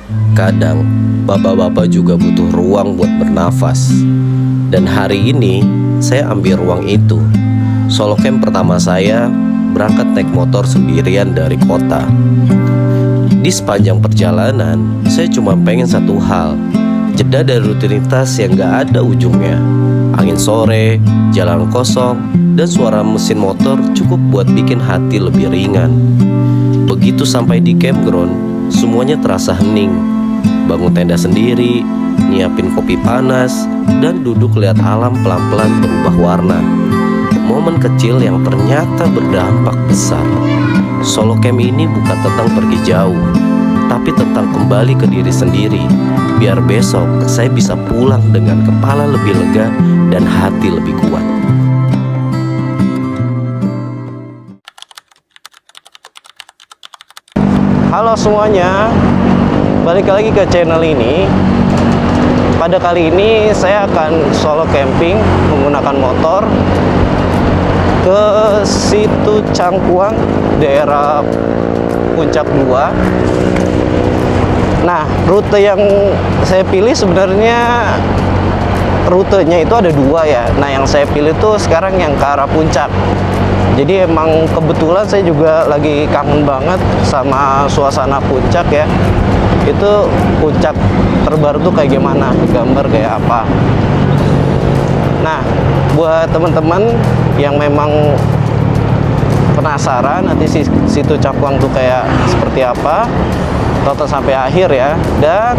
Kadang bapak-bapak juga butuh ruang buat bernafas. Dan hari ini saya ambil ruang itu. Solo camp pertama saya berangkat naik motor sendirian dari kota. Di sepanjang perjalanan, saya cuma pengen satu hal, jeda dari rutinitas yang gak ada ujungnya. Angin sore, jalan kosong, dan suara mesin motor cukup buat bikin hati lebih ringan. Begitu sampai di campground, semuanya terasa hening. Bangun tenda sendiri, nyiapin kopi panas, dan duduk lihat alam pelan-pelan berubah warna. Momen kecil yang ternyata berdampak besar. Solo camp ini bukan tentang pergi jauh, tapi tentang kembali ke diri sendiri. Biar besok saya bisa pulang dengan kepala lebih lega dan hati lebih kuat. Halo semuanya, balik lagi ke channel ini. Pada kali ini saya akan solo camping menggunakan motor ke situ Cangkuang, daerah Puncak 2. Nah, rute yang saya pilih sebenarnya rutenya itu ada dua ya. Nah, yang saya pilih tuh sekarang yang ke arah puncak. Jadi emang kebetulan saya juga lagi kangen banget sama suasana puncak ya. Itu puncak terbaru tuh kayak gimana, gambar kayak apa. Nah, buat teman-teman yang memang penasaran nanti situ Cangkuang tuh kayak seperti apa, tonton sampai akhir ya. Dan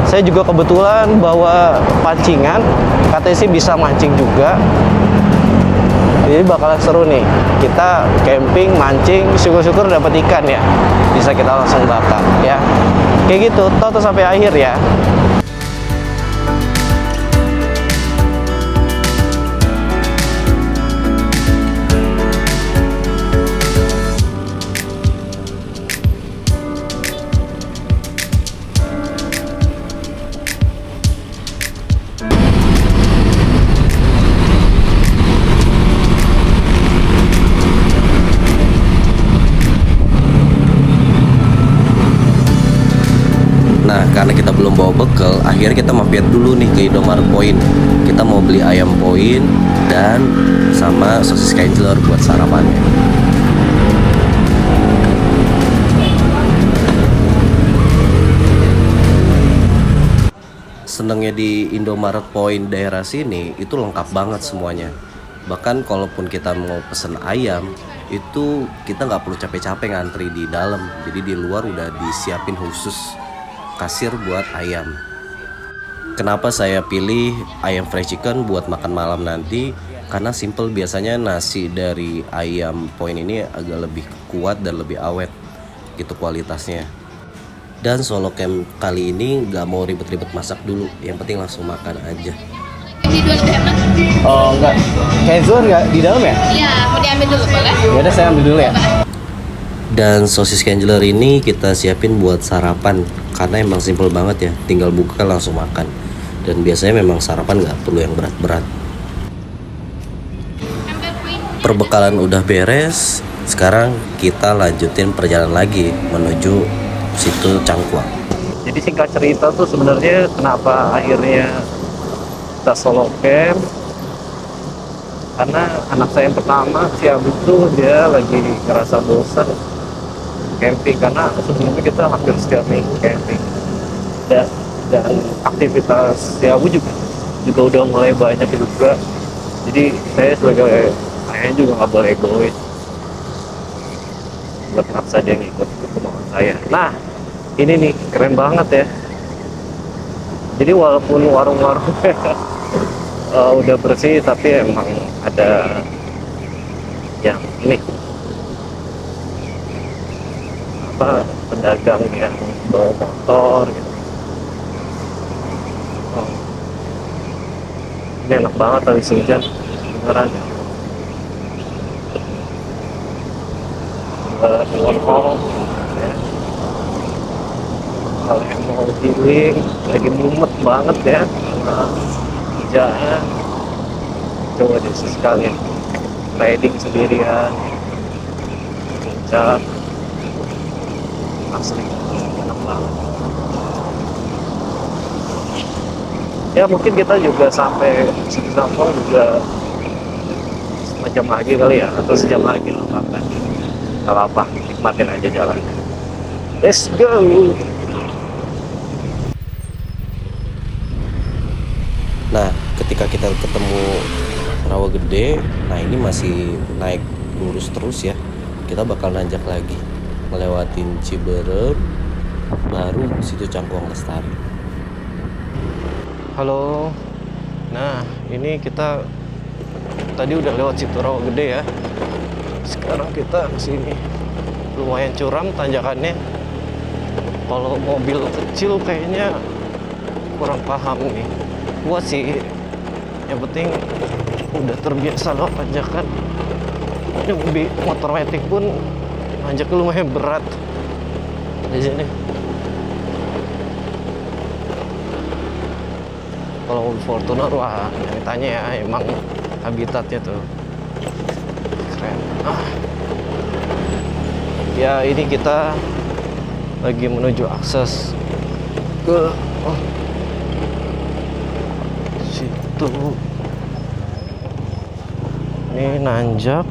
saya juga kebetulan bawa pancingan, katanya sih bisa mancing juga. Jadi bakalan seru nih, kita camping, mancing, syukur-syukur dapat ikan ya, bisa kita langsung bakar ya. Kayak gitu, tonton sampai akhir ya. Nah, karena kita belum bawa bekal, akhirnya kita mampir dulu nih ke Indomaret Point. Kita mau beli ayam point dan sama sosis kenjeler buat sarapannya. Senengnya di Indomaret Point daerah sini itu lengkap banget semuanya. Bahkan kalaupun kita mau pesen ayam, itu kita nggak perlu capek-capek ngantri di dalam. Jadi di luar udah disiapin khusus kasir buat ayam. Kenapa saya pilih ayam fried chicken buat makan malam nanti? Karena simple, biasanya nasi dari ayam point ini agak lebih kuat dan lebih awet gitu kualitasnya. Dan solo camp kali ini gak mau ribet-ribet masak dulu, yang penting langsung makan aja. Oh enggak, kenjeler nggak di dalam ya? Iya, mau diambil dulu boleh? Ya udah, saya ambil dulu ya. Dan sosis kenjeler ini kita siapin buat sarapan, karena emang simple banget ya, tinggal buka langsung makan. Dan biasanya memang sarapan nggak perlu yang berat-berat. Perbekalan udah beres, sekarang kita lanjutin perjalanan lagi menuju situ Cangkuang. Jadi singkat cerita tuh sebenarnya kenapa akhirnya kita solo camp, karena anak saya yang pertama si Abu tuh dia lagi ngerasa bosan camping, karena sebelumnya kita hampir setiap minggu camping dan aktivitas si Abu juga udah mulai banyak juga. Jadi saya sebagai ayah juga nggak boleh egois buat maksa dia ngikut kemauan saya. Nah, ini nih keren banget ya. Jadi walaupun warung-warung udah bersih, tapi emang ada yang ini pedagang yang bawa motor gitu. Oh, ini enak banget habis hujan beneran ya. Warung ya. Kalau yang mau healing lagi mumet banget ya sama kerjaan, coba deh sekalian riding sendirian puncak, asli enak banget. Ya mungkin kita juga sampai Singapura juga semacam lagi kali ya, atau sejam lagi lah bahkan. Gak apa-apa, nikmatin aja jalan. Let's go. Nah, ketika kita ketemu Rawa Gede, nah ini masih naik lurus terus ya. Kita bakal nanjak lagi, ngelewatin Ciberem, baru situ Cangkuang Lestari. Halo. Nah, ini kita tadi udah lewat situ Rawa Gede ya. Sekarang kita kesini. Lumayan curam tanjakannya. Kalau mobil kecil kayaknya kurang paham nih. Gua sih yang penting udah terbiasa loh tanjakan. Ini motor metik pun nanjaknya lumayan berat di sini. Kalau mobil Fortuner, wah jangan tanya ya, emang habitatnya tuh keren. Ya ini kita lagi menuju akses ke situ. Ini nanjak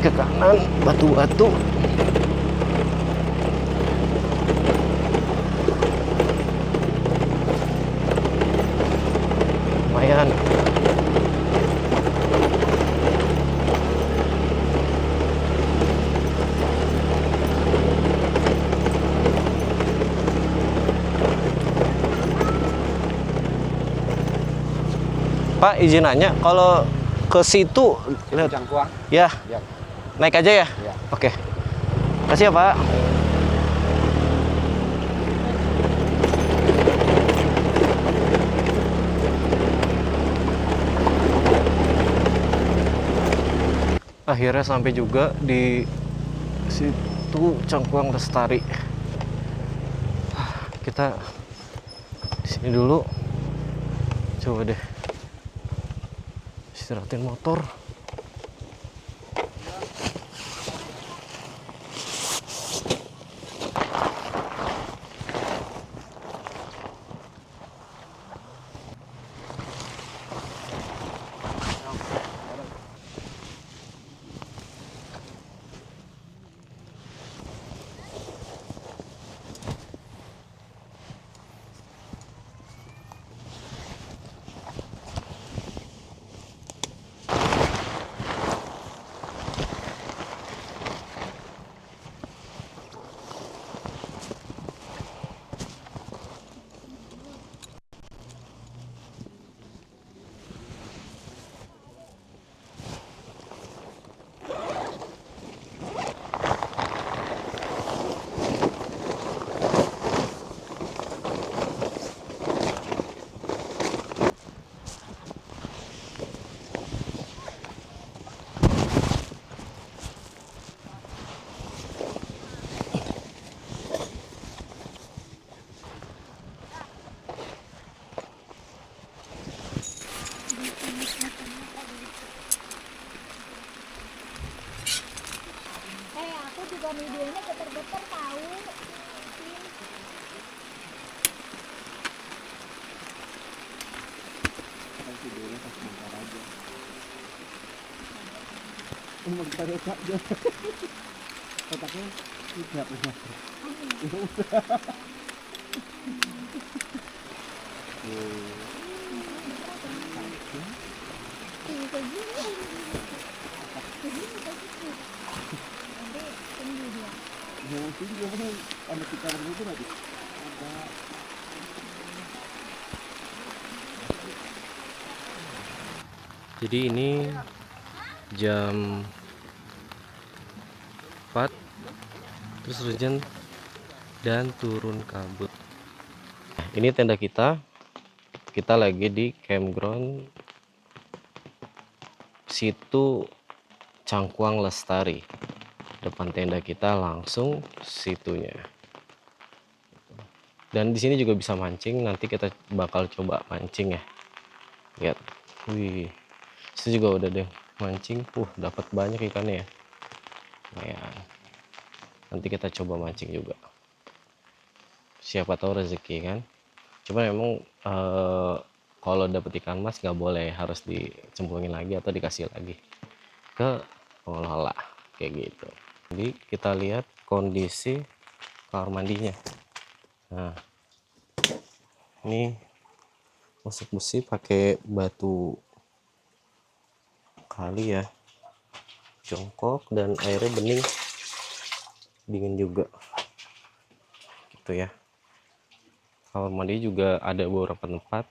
ke kanan, batu-batu. Lumayan. Pak, izin nanya, kalau ke situ lihat Cangkuang. ya, Ya. naik aja ya? Ya. Oke. Kasih ya, Pak. Akhirnya sampai juga di situ Cangkuang Lestari. Kita di sini dulu. Coba deh istirahatin motor. Aku juga videonya geter-geter tahu. Videonya pas bentar aja. Bentar aja. Otaknya tidak punya. Jadi ini jam 4 terus hujan dan turun kabut. Ini tenda kita lagi di campground situ Cangkuang Lestari. Depan tenda kita langsung situnya. Dan di sini juga bisa mancing, nanti kita bakal coba mancing ya. Lihat. Wih. Itu juga udah deh mancing, dapat banyak ikannya ya. Lumayan. Nanti kita coba mancing juga. Siapa tahu rezeki kan. Cuman memang kalau dapet ikan mas nggak boleh, harus dicemplungin lagi atau dikasih lagi ke pengelola kayak gitu. Jadi kita lihat kondisi kamar mandinya. Nah, ini masuk besi pakai batu kali ya, jongkok, dan airnya bening, dingin juga gitu ya. Kamar mandi juga ada beberapa tempat,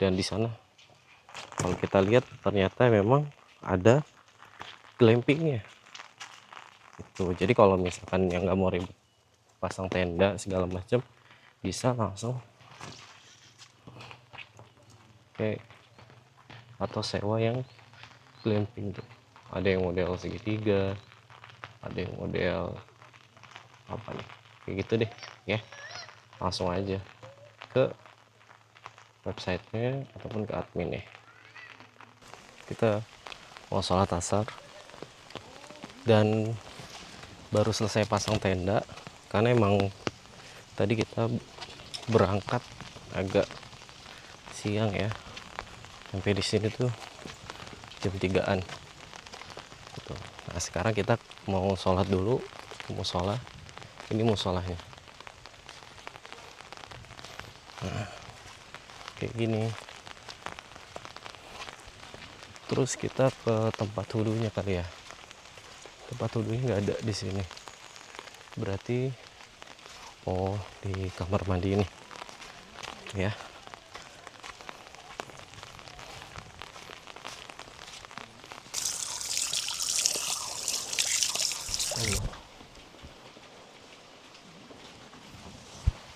dan di sana kalau kita lihat ternyata memang ada glampingnya itu. Jadi kalau misalkan yang nggak mau ribet pasang tenda segala macam, bisa langsung kayak atau sewa yang glamping tuh. Ada yang model segitiga, ada yang model apa nih, kayak gitu deh ya. Langsung aja ke websitenya ataupun ke admin ya. Kita mau sholat asar dan baru selesai pasang tenda, karena emang tadi kita berangkat agak siang ya, sampai di sini tuh jam 3-an gitu. Nah sekarang kita mau sholat dulu, musola. Ini musolahnya. Nah, kayak gini. Terus kita ke tempat wudhunya kali ya. Tempat wudhunya nggak ada di sini. Berarti oh di kamar mandi ini ya.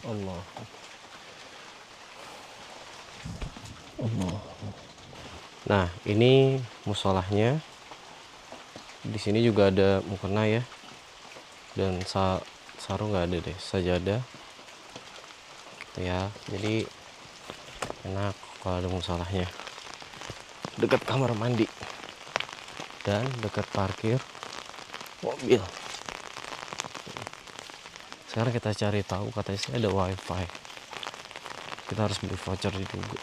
Allah. Allah. Nah, ini musolahnya. Di sini juga ada mukena ya. Dan sarung nggak ada deh, sajadah. Gitu ya. Jadi enak kalau ada musolahnya. Dekat kamar mandi. Dan dekat parkir mobil. Sekarang kita cari tahu, katanya sih ada wifi. Kita harus beli voucher di Tugu.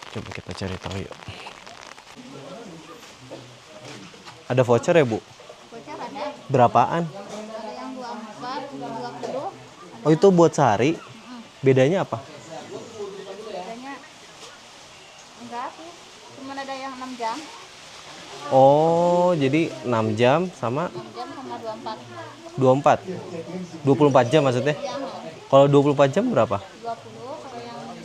Coba kita cari tahu yuk. Ada voucher ya Bu? Voucher ada. Berapaan? Ada yang 24, 20. Oh itu buat sehari? Bedanya apa? Bedanya enggak sih. Cuma ada yang 6 jam. Oh jadi 6 jam sama 6 jam sama 24. 24? 24 jam maksudnya? Yang Kalau 24 jam berapa? 20, kalau yang 6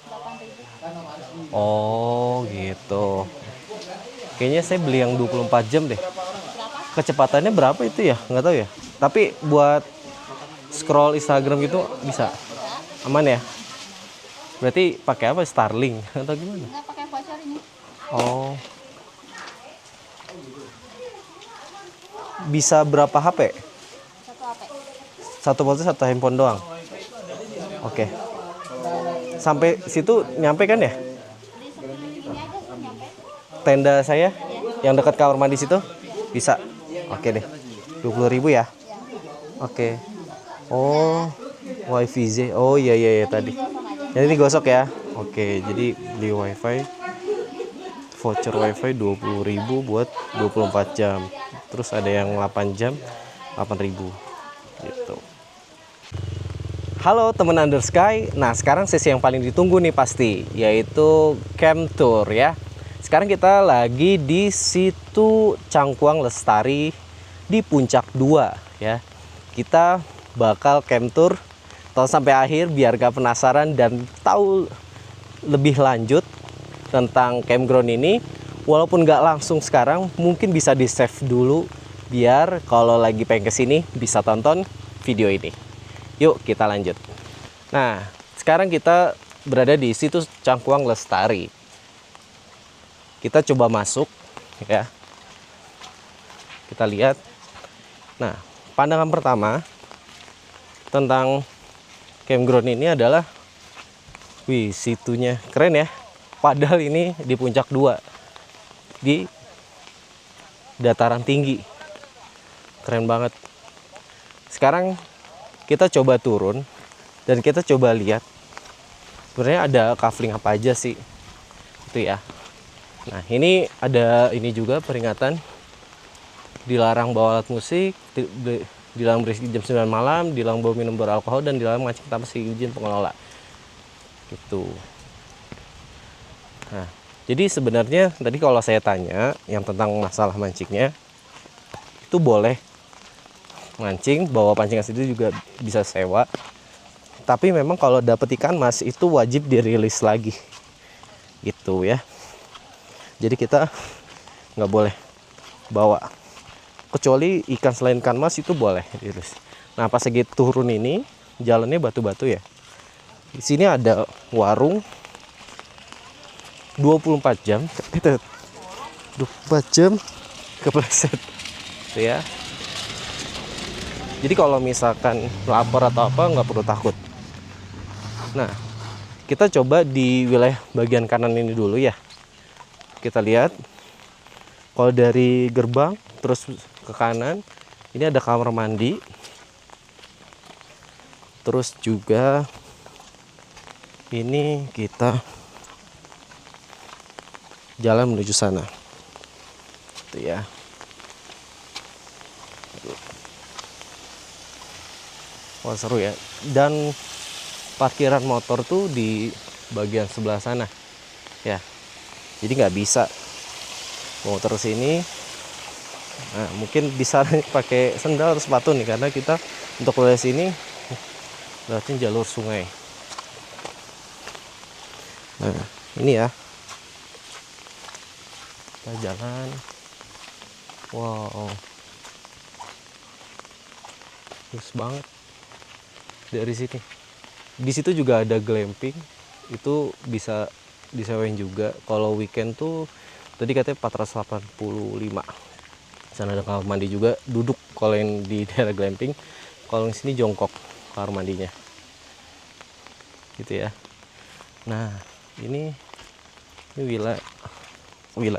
8.000. Oh gitu. Kayaknya saya beli yang 24 jam deh. Berapa? Kecepatannya berapa itu ya? Nggak tahu ya. Tapi buat scroll Instagram gitu bisa? Aman ya? Berarti pakai apa? Starlink atau gimana? Enggak pakai voucher ini. Oh. Bisa berapa HP? Satu HP. Satu pulsa, satu handphone doang. Oke. Sampai situ nyampe kan ya? Di sebelah ini aja sih nyampe. Tenda saya yang dekat kamar mandi situ bisa. Oke deh. 20.000 ya? Oke. Oh, wifi Z. Oh iya tadi. Jadi ini gosok ya. Oke, jadi beli wifi. Voucher wifi 20.000 buat 24 jam. Terus ada yang 8 jam 8.000 gitu. Halo teman Under Sky. Nah, sekarang sesi yang paling ditunggu nih pasti, yaitu camp tour ya. Sekarang kita lagi di situ Cangkuang Lestari di Puncak 2 ya. Kita bakal camp tour tonton sampai akhir biar gak penasaran dan tahu lebih lanjut tentang campground ini. Walaupun nggak langsung sekarang, mungkin bisa di save dulu biar kalau lagi pengen kesini bisa tonton video ini. Yuk kita lanjut. Nah sekarang kita berada di situs Cangkuang Lestari. Kita coba masuk ya. Kita lihat. Nah pandangan pertama tentang campground ini adalah, wih situnya keren ya. Padahal ini di Puncak 2 di dataran tinggi, keren banget. Sekarang kita coba turun dan kita coba lihat sebenarnya ada kafling apa aja sih itu ya. Nah ini ada ini juga peringatan dilarang bawa alat musik, dilarang berisik jam 9 malam, dilarang bawa minum beralkohol, dan dilarang mancing tanpa izin pengelola gitu. Nah jadi sebenarnya tadi kalau saya tanya yang tentang masalah mancingnya, itu boleh mancing, bawa pancingan sendiri juga bisa sewa. Tapi memang kalau dapet ikan mas itu wajib dirilis lagi gitu ya. Jadi kita nggak boleh bawa, kecuali ikan selain ikan mas itu boleh dirilis. Nah pas lagi turun ini jalannya batu-batu ya. Di sini ada warung 24 jam, kita 24 jam kepleset tuh ya. Jadi kalau misalkan lapar atau apa nggak perlu takut. Nah, kita coba di wilayah bagian kanan ini dulu ya. Kita lihat, kalau dari gerbang terus ke kanan, ini ada kamar mandi. Terus juga ini kita jalan menuju sana. Itu ya. Wah seru ya. Dan parkiran motor tuh di bagian sebelah sana ya, jadi nggak bisa motor sini. Nah mungkin bisa pakai sendal atau sepatu nih, karena kita untuk lewat sini lewatin jalur sungai. Nah ini ya, kita jalan. Wow, bagus banget dari sini. Di situ juga ada glamping, itu bisa disewain juga. Kalau weekend tuh tadi katanya 485. Sana ada kamar mandi juga, duduk kalau yang di daerah glamping. Kalau di sini jongkok kamar mandinya. Gitu ya. Nah, ini wilayah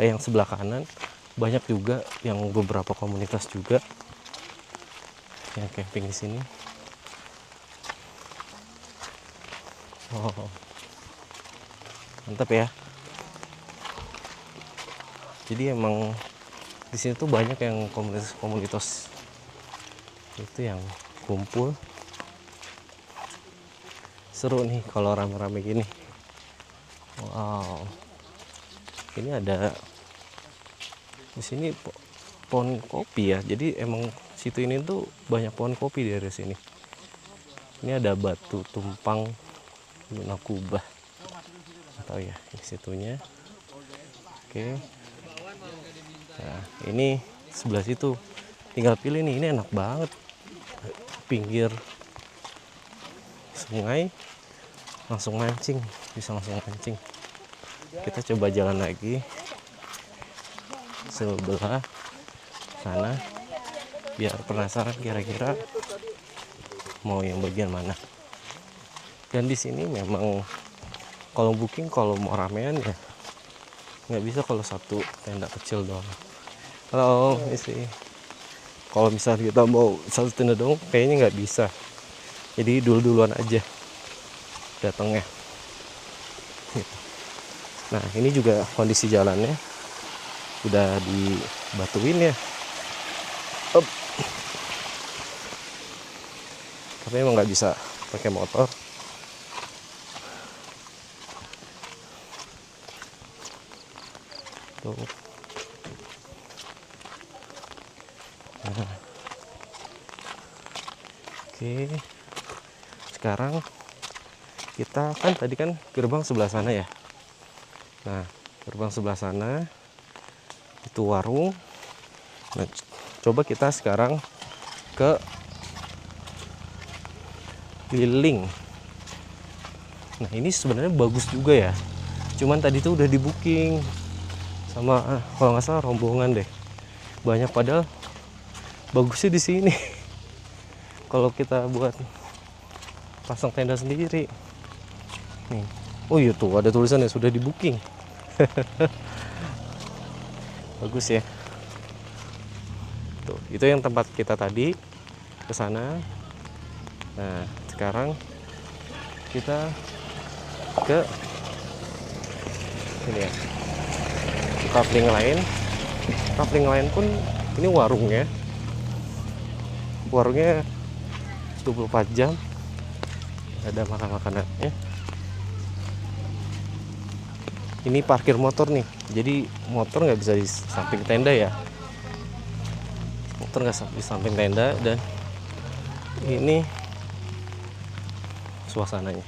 yang sebelah kanan banyak juga yang beberapa komunitas juga yang camping di sini. Oh, mantap ya. Jadi emang di sini tuh banyak yang komunitas itu yang kumpul. Seru nih kalau rame-rame gini. Wow, ini ada di sini pohon kopi ya. Jadi emang situ ini tuh banyak pohon kopi dari sini. Ini ada batu tumpang Luna Kubah, tahu ya di situnya. Oke. Nah ini sebelah situ, tinggal pilih nih. Ini enak banget, pinggir sungai, langsung mancing, bisa langsung mancing. Kita coba jalan lagi sebelah sana biar penasaran kira-kira mau yang bagian mana. Dan di sini memang kalau booking, kalau mau ramean ya nggak bisa kalau satu tenda kecil doang. Halo isi, kalau misalnya kita mau satu tenda doang kayaknya nggak bisa. Jadi duluan aja datangnya. Nah ini juga kondisi jalannya udah dibatuin ya. Tapi emang nggak bisa pakai motor. Tuh. Nah. Oke, sekarang kita kan tadi kan gerbang sebelah sana ya. Nah gerbang sebelah sana itu warung. Nah, coba kita sekarang ke keliling. Nah ini sebenarnya bagus juga ya, cuman tadi tuh udah di booking sama kalau nggak salah rombongan deh, banyak. Padahal bagusnya di sini kalau kita buat pasang tenda sendiri nih. Oh iya tuh ada tulisannya sudah di booking. Bagus ya. Tuh itu yang tempat kita tadi ke sana. Nah, sekarang kita ke ini ya, kafling lain. Kafling lain pun ini warungnya 24 jam ada makan-makanannya. Ini parkir motor nih, jadi motor nggak bisa di samping tenda ya, motor nggak di samping tenda. Dan ini suasananya,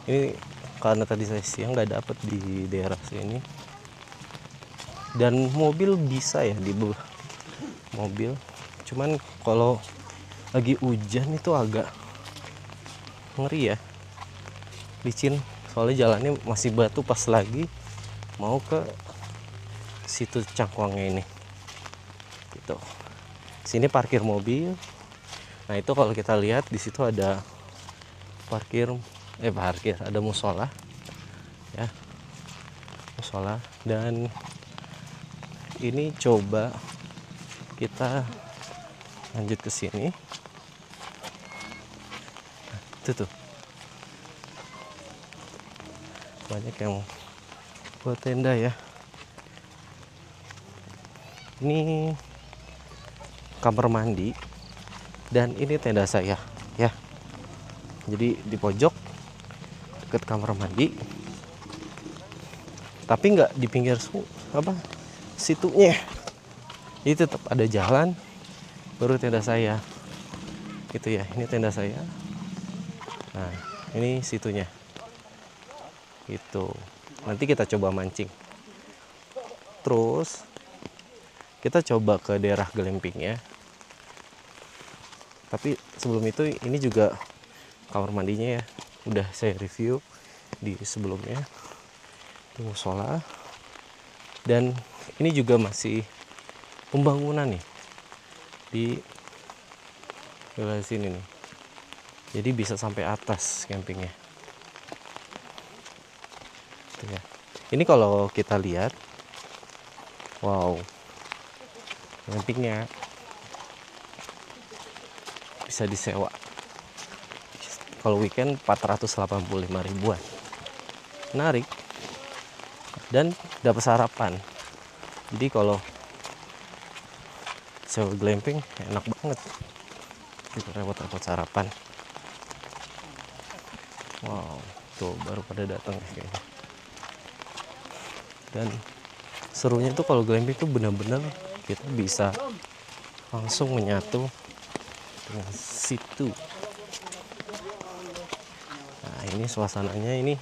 ini karena tadi saya siang nggak dapet di daerah sini. Dan mobil bisa ya di mobil, cuman kalau lagi hujan itu agak ngeri ya, licin. Soalnya jalannya masih batu pas lagi mau ke situ Cangkuangnya ini. Gitu. Sini parkir mobil. Nah itu kalau kita lihat di situ ada parkir ada musola ya, musola. Dan ini coba kita lanjut ke sini. Nah, itu tuh banyak yang buat tenda ya. Ini kamar mandi dan ini tenda saya ya. Jadi di pojok dekat kamar mandi, tapi nggak di pinggir situnya. Jadi tetap ada jalan baru tenda saya gitu ya. Ini tenda saya. Nah ini situnya itu. Nanti kita coba mancing, terus kita coba ke daerah glamping ya. Tapi sebelum itu ini juga kamar mandinya ya, udah saya review di sebelumnya di musola. Dan ini juga masih pembangunan nih di wilayah sini nih, jadi bisa sampai atas campingnya tuh ya. Ini kalau kita lihat, wow, campingnya bisa disewa kalau weekend 485 ribuan. Menarik dan dapat sarapan. Jadi kalau sewa glamping enak banget, kita repot-repot sarapan. Wow, tuh baru pada datang kayaknya. Dan serunya tuh kalau glamping tuh benar-benar kita bisa langsung menyatu dengan situ. Nah ini suasananya, ini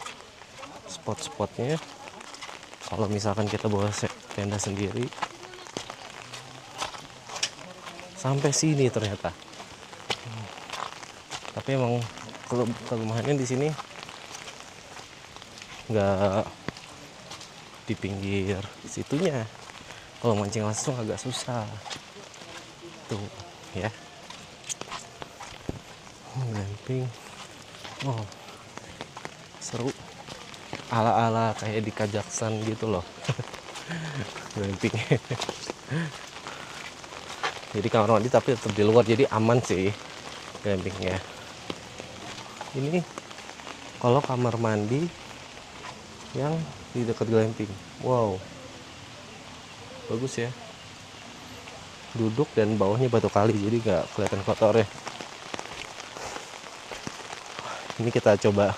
spot-spotnya. Kalau misalkan kita bawa tenda sendiri sampai sini ternyata. Tapi emang kelemahannya di sini nggak di pinggir situnya. Kalau mancing langsung agak susah tuh ya. Glamping, oh seru, ala-ala kayak di Kazakhstan gitu loh. Glamping. Jadi kamar mandi tapi tetap di luar, jadi aman sih glampingnya. Ini kalau kamar mandi yang di dekat glamping, wow, bagus ya. Duduk dan bawahnya batu kali, jadi nggak kelihatan kotor ya. Ini kita coba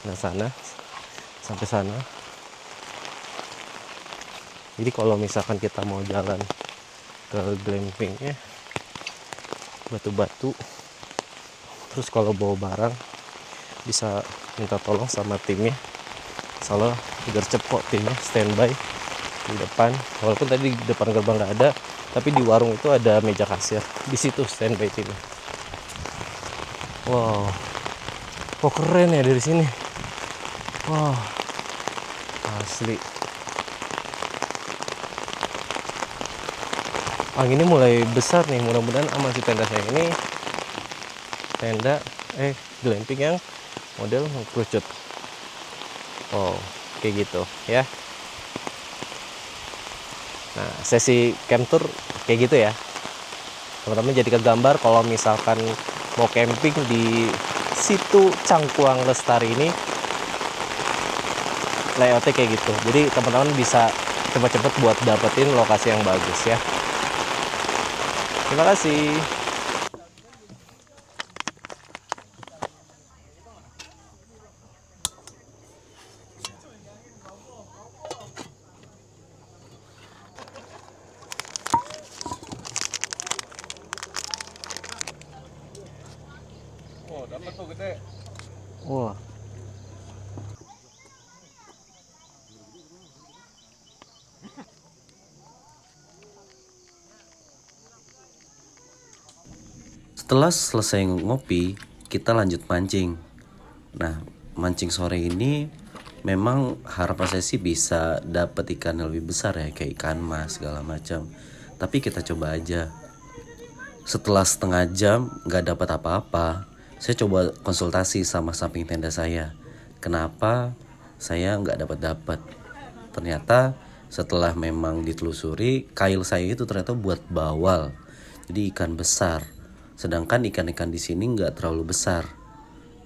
ke sana, sampai sana. Jadi kalau misalkan kita mau jalan ke glampingnya, batu-batu, terus kalau bawa barang bisa minta tolong sama timnya. Soalnya gercep kok timnya, standby di depan. Walaupun tadi di depan gerbang nggak ada, tapi di warung itu ada meja kasir, di situ standby timnya. Wow, kok keren ya dari sini. Wow, asli. Anginnya mulai besar nih, mudah-mudahan aman sih tenda saya ini. Tenda glamping yang model mengkerucut. Oh, kayak gitu ya. Nah, sesi camp tour kayak gitu ya. Teman-teman jadi kegambar kalau misalkan mau camping di situ Cangkuang Lestari ini layoutnya kayak gitu. Jadi teman-teman bisa cepet-cepet buat dapetin lokasi yang bagus ya. Terima kasih. Oh, dapat tuh gede. Wah. Setelah selesai ngopi, kita lanjut mancing. Nah, mancing sore ini memang harapan saya sih bisa dapat ikan yang lebih besar ya, kayak ikan mas segala macam. Tapi kita coba aja. Setelah setengah jam nggak dapat apa-apa, saya coba konsultasi sama samping tenda saya. Kenapa saya nggak dapat? Ternyata setelah memang ditelusuri, kail saya itu ternyata buat bawal. Jadi ikan besar. Sedangkan ikan-ikan di sini nggak terlalu besar,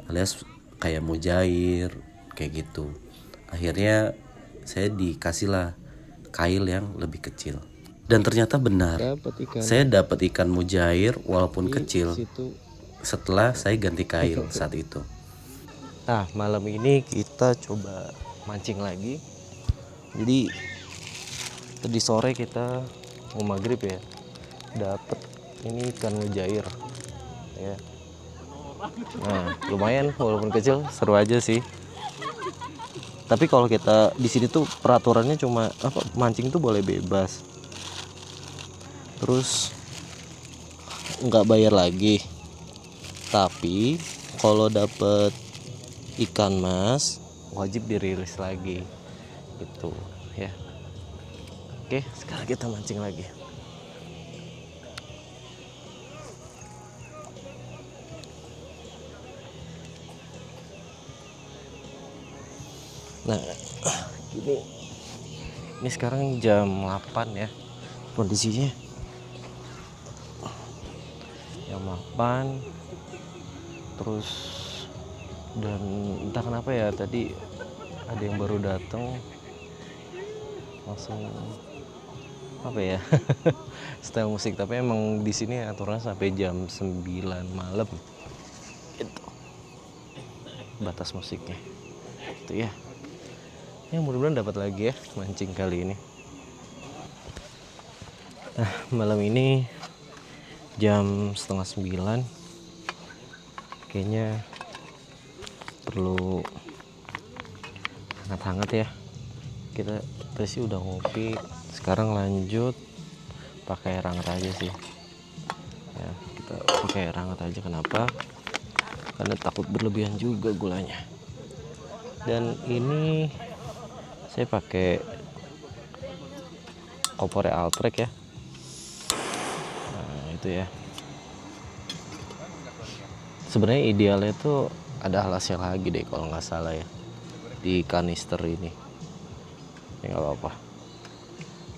alias kayak mujair kayak gitu. Akhirnya saya dikasihlah kail yang lebih kecil. Dan ternyata benar, Dapat ikan. saya dapat ikan mujair walaupun Di kecil situ. setelah saya ganti kail saat itu. Nah, malam ini kita coba mancing lagi. Jadi tadi sore kita mau maghrib ya, dapet ini ikan mujair ya. Nah, lumayan walaupun kecil, seru aja sih. Tapi kalau kita di sini tuh peraturannya cuma apa, mancing tuh boleh bebas. Terus nggak bayar lagi. Tapi kalau dapet ikan mas wajib dirilis lagi gitu ya. Oke, sekarang kita mancing lagi. Nah, ini sekarang jam 8 ya kondisinya. Jam 8. Terus dan entah kenapa ya tadi ada yang baru datang langsung apa ya setel musik, tapi emang di sini aturannya sampai jam 9 malam itu batas musiknya itu ya. Ya mudah-mudahan dapat lagi ya mancing kali ini. Nah, malam ini jam setengah 9, kayaknya perlu hangat-hangat ya. Kita sih udah ngopi, sekarang lanjut pakai air hangat aja sih ya. Kita pakai air hangat aja, kenapa? Karena takut berlebihan juga gulanya. Dan ini saya pakai kompornya Altrek ya. Nah itu ya, sebenarnya idealnya tuh ada alasnya lagi deh kalau nggak salah ya di kanister ini. Ya nggak apa-apa,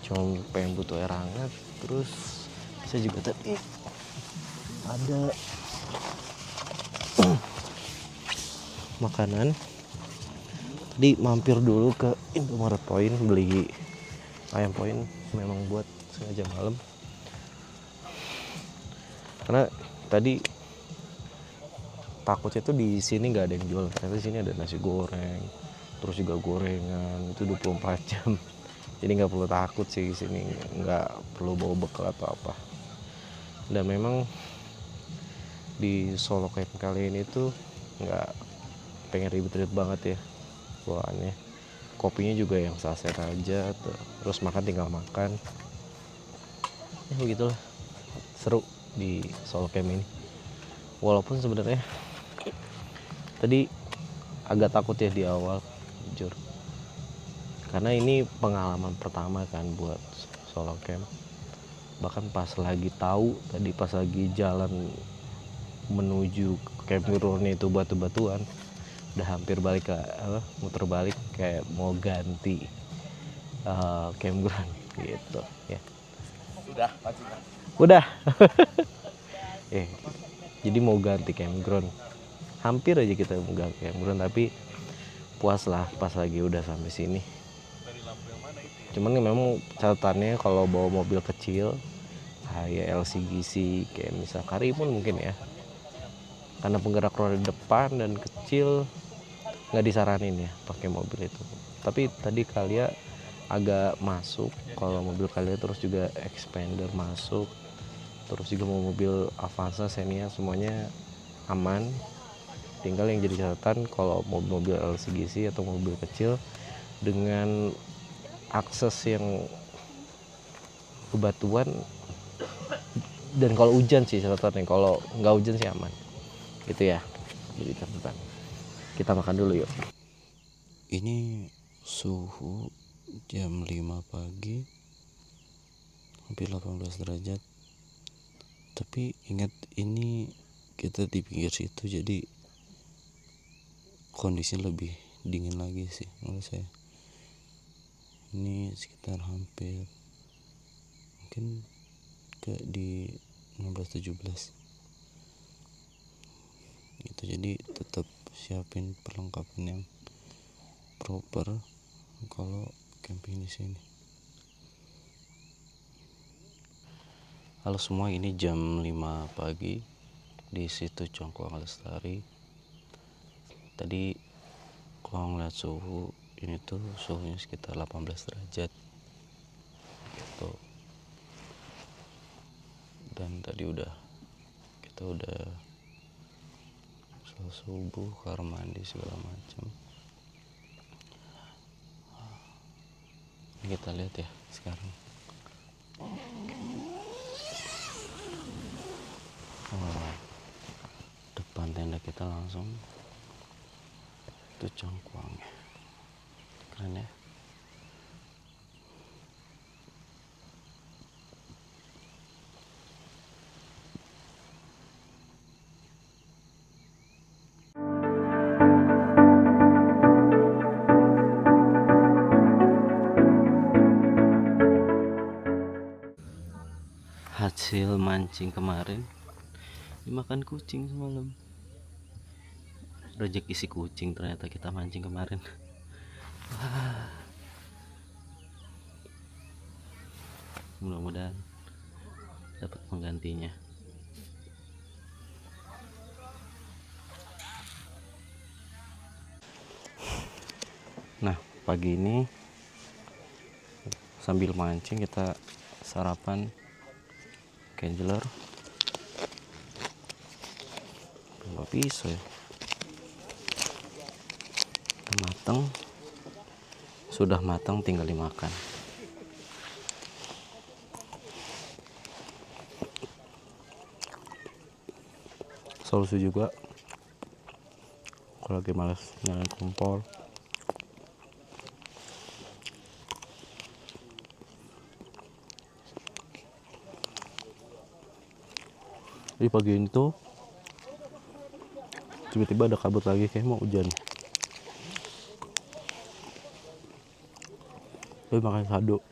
cuma pengen butuh air hangat. Terus saya juga tadi ada makanan, tadi mampir dulu ke Indomaret Point beli ayam point, memang buat sengaja malam. Karena tadi takutnya tuh di sini nggak ada yang jual, ternyata di sini ada nasi goreng, terus juga gorengan itu 24 jam. Jadi nggak perlu takut sih, di sini nggak perlu bawa bekal atau apa. Dan memang di Solo Camp kali ini tuh nggak pengen ribet-ribet banget ya bawaannya. Kopinya juga yang saset aja, terus makan tinggal makan. Ya begitulah, seru di Solo Camp ini. Walaupun sebenarnya tadi agak takut ya di awal, jujur. Karena ini pengalaman pertama kan buat Solo Camp. Bahkan pas lagi tahu, tadi pas lagi jalan menuju Camp Mirrornya itu batu-batuan, udah hampir balik ke muter balik kayak mau ganti campground gitu ya. Sudah, pasti. Udah. Jadi mau ganti campground. Hampir aja kita mau ganti campground, tapi puas lah pas lagi udah sampai sini. Cuman memang catatannya kalau bawa mobil kecil kayak LCGC, kayak misal Karimun mungkin ya, karena penggerak roda depan dan kecil, nggak disaranin ya pakai mobil itu. Tapi tadi Kalia agak masuk, kalau mobil Kalia terus juga Expander masuk, terus juga mau mobil Avanza, Xenia, semuanya aman. Tinggal yang jadi catatan kalau mobil LCGC atau mobil kecil dengan akses yang bebatuan, dan kalau hujan sih catatannya, kalau nggak hujan sih aman gitu ya. Jadi catatan. Kita makan dulu yuk. Ini suhu jam 5 pagi, hampir 18 derajat. Tapi ingat, ini kita di pinggir situ, jadi kondisi lebih dingin lagi sih menurut saya. Ini sekitar hampir mungkin ke di 16-17 gitu. Jadi tetap siapin perlengkapan yang proper kalau camping di sini. Halo semua, ini jam 5 pagi di situ Congkuang Lestari. Tadi kalau ngeliat suhu ini tuh suhunya sekitar 18 derajat gitu. Dan tadi kita udah sholat subuh, kamar mandi segala macam. Ini kita lihat ya sekarang. Depan tenda kita langsung itu Congkuang. Keren ya. Hasil mancing kemarin dimakan kucing semalam. Rezeki si kucing ternyata kita mancing kemarin. Mudah-mudahan dapat penggantinya. Nah, pagi ini sambil mancing kita sarapan kenjeler. Nggak bisa ya. Matang, sudah matang tinggal dimakan. Solusi juga kalau lagi malas nyalain kompor, di pagi ini tuh tiba-tiba ada kabut lagi, kayak mau hujan. Tapi makan sado.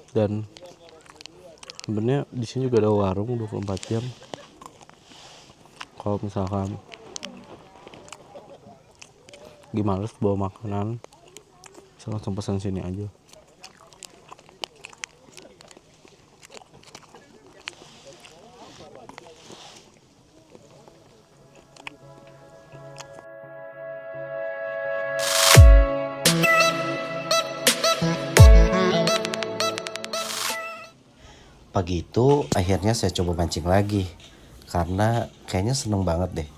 Dan sebenarnya di sini juga ada warung 24 jam. Kalau misalkan lagi males bawa makanan, bisa langsung pesan sini aja. Pagi itu akhirnya saya coba mancing lagi, karena kayaknya seneng banget deh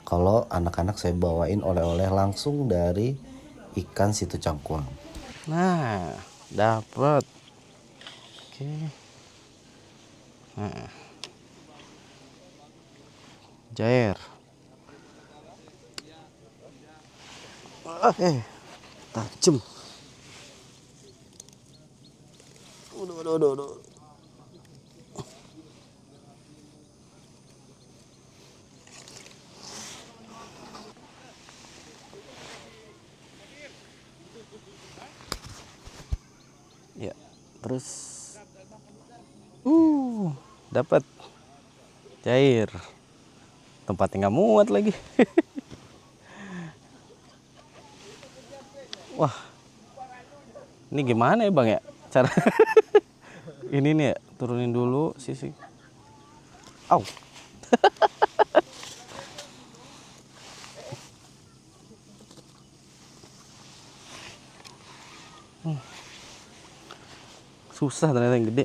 kalau anak-anak saya bawain oleh-oleh langsung dari ikan situ Congkuang. Nah, dapat. Oke. Nah. Jair. Tajam. Aduh. Ya, terus dapat cair. Tempatnya nggak muat lagi. Wah, ini gimana ya bang ya cara? Ini nih ya, turunin dulu sisi. Au. Susah ternyata yang gede.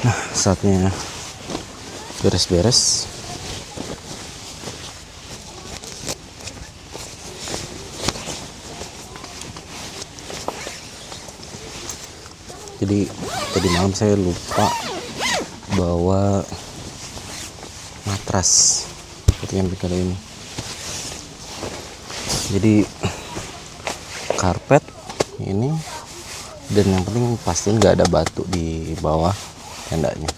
Nah, saatnya beres-beres. Jadi tadi malam saya lupa bawa matras seperti yang kali ini. Jadi karpet ini, dan yang penting pastiin nggak ada batu di bawah tendanya.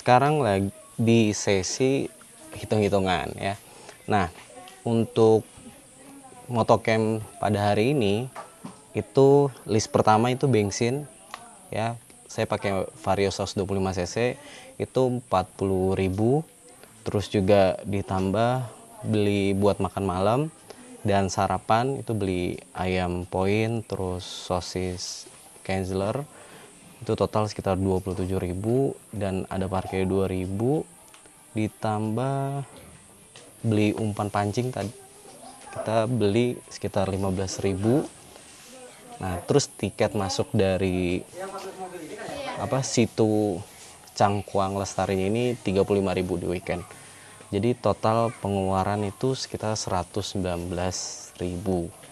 Sekarang lagi di sesi hitung-hitungan ya. Nah, untuk motocamp pada hari ini itu list pertama itu bensin ya. Saya pakai Vario 125 cc itu 40.000. Terus juga ditambah beli buat makan malam dan sarapan itu beli ayam point terus sosis Kenzler. Itu total sekitar 27.000 dan ada parkir 2.000, ditambah beli umpan pancing tadi kita beli sekitar 15.000. Nah, terus tiket masuk dari situ Cangkuang Lestari ini 35.000 di weekend. Jadi total pengeluaran itu sekitar 119.000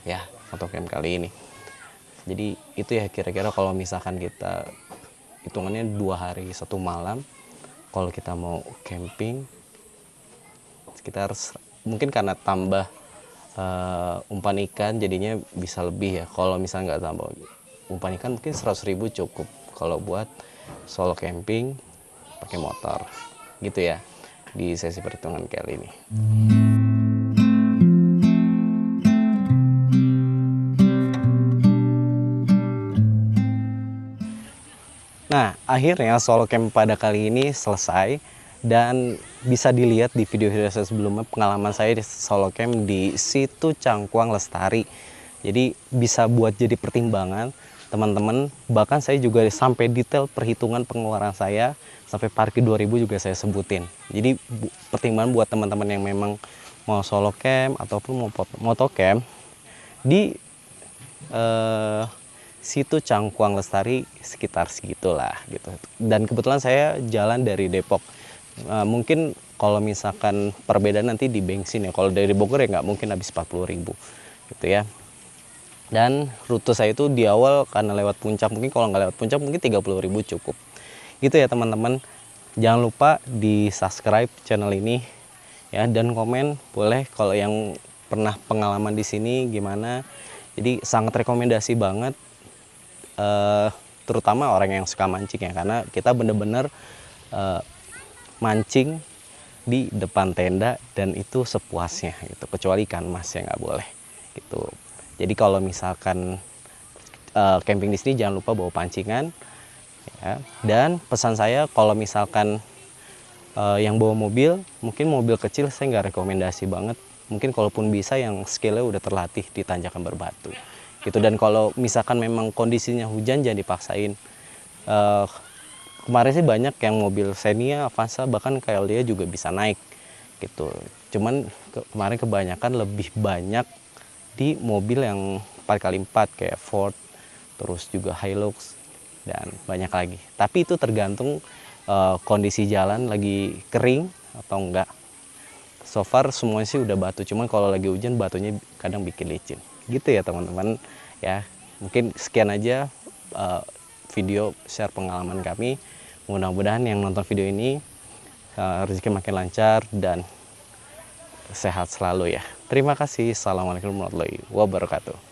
ya untuk camp kali ini. Jadi itu ya kira-kira kalau misalkan kita hitungannya 2 hari 1 malam, kalau kita mau camping sekitar mungkin karena tambah umpan ikan jadinya bisa lebih ya. Kalau misalnya nggak tambah umpan ikan mungkin 100.000 cukup kalau buat solo camping pakai motor gitu ya di sesi perhitungan kali ini. Nah, akhirnya solo camp pada kali ini selesai dan bisa dilihat di video-video saya sebelumnya pengalaman saya di solo camp di situ Cangkuang Lestari. Jadi bisa buat jadi pertimbangan teman-teman. Bahkan saya juga sampai detail perhitungan pengeluaran saya sampai parkir 2.000 juga saya sebutin. Jadi pertimbangan buat teman-teman yang memang mau solo camp ataupun mau motocamp di situ Cangkuang Lestari sekitar segitulah gitu. Dan kebetulan saya jalan dari Depok. Mungkin kalau misalkan perbedaan nanti di bensin ya. Kalau dari Bogor ya nggak mungkin habis 40.000 gitu ya. Dan rute saya itu di awal karena lewat puncak, mungkin kalau nggak lewat puncak mungkin 30.000 cukup. Gitu ya teman-teman. Jangan lupa di subscribe channel ini ya, dan komen boleh kalau yang pernah pengalaman di sini gimana. Jadi sangat rekomendasi banget. Terutama orang yang suka mancing ya, karena kita bener-bener mancing di depan tenda dan itu sepuasnya gitu, kecuali ikan mas ya nggak boleh gitu. Jadi kalau misalkan camping di sini jangan lupa bawa pancingan ya. Dan pesan saya kalau misalkan yang bawa mobil, mungkin mobil kecil saya nggak rekomendasi banget. Mungkin kalaupun bisa yang skillnya udah terlatih di tanjakan berbatu gitu. Dan kalau misalkan memang kondisinya hujan jangan dipaksain kemarin sih banyak yang mobil Xenia, Avanza, bahkan KLD juga bisa naik gitu. Cuman kemarin kebanyakan lebih banyak di mobil yang 4x4 kayak Ford, terus juga Hilux, dan banyak lagi. Tapi itu tergantung kondisi jalan lagi kering atau enggak. So far semuanya sih udah batu, cuman kalau lagi hujan batunya kadang bikin licin. Gitu ya teman-teman ya. Mungkin sekian aja video share pengalaman kami. Mudah-mudahan yang nonton video ini rezeki makin lancar dan sehat selalu ya. Terima kasih. Assalamualaikum warahmatullahi wabarakatuh.